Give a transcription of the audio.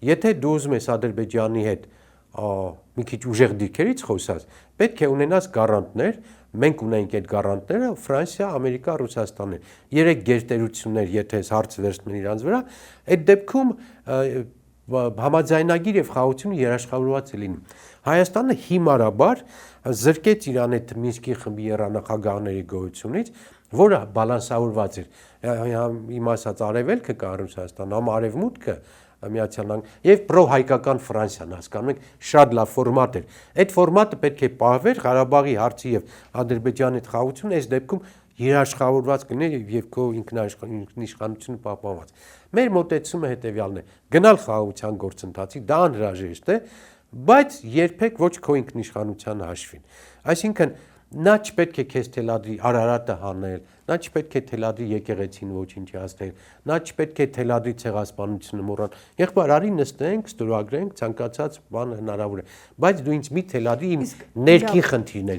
Եթե դու ուզում ես Ադրբեջանի հետ մի քիչ ուժեղ դիրքերից խոսած, պետք է ունենաս գարանտներ, մենք ունենք այդ գարանտները, Ֆրանսիա, Ամերիկա, Ռուսաստանն են։ 3 գերտերություններ, եթե այս հարցը վերցնեն իրանց վրա, այդ դեպքում համաձայնագիր եւ խաղաղությունը երաշխավորված է լինում։ Հայաստանը հիմարաբար զրկեց Իրան այդ Մինսկի խմբի երանախագահների գոյությունից, որը բալանսավորված էր։ Իմ ասած արևելքը կա Ռուսաստան, արևմուտքը Միացյալ Նահանգները եւ պրո-հայկական Ֆրանսիան, հասկանում եք, շատ լավ ֆորմատ էր։ Այդ ֆորմատը պետք է պահվեր Ղարաբաղի հարցի եւ Ադրբեջանի հետ խաղաղությունը այս դեպքում երաշխավորված կլիներ եւ քո ինքնիշխանությունը պահպանված։ Մեր մոտեցումը հետեւյալն է. գնալ խաղաղության գործընթացի, դա անհրաժեշտ է, բայց երբեք ոչ քո ինքնիշխանության հաշվին։ Այսինքն նա չպետք է քեզ թելադրի Արարատը հանել, նա չպետք է թելադրի եկեղեցին ոչնչացնել, նա չպետք է թելադրի ցեղասպանությունը մոռան։ Եղբայր, արի նստենք, ստորագրենք, ցանկացած բան հնարավոր է, բայց դու ինձ մի թելադրի իմ ներքին խնդիրների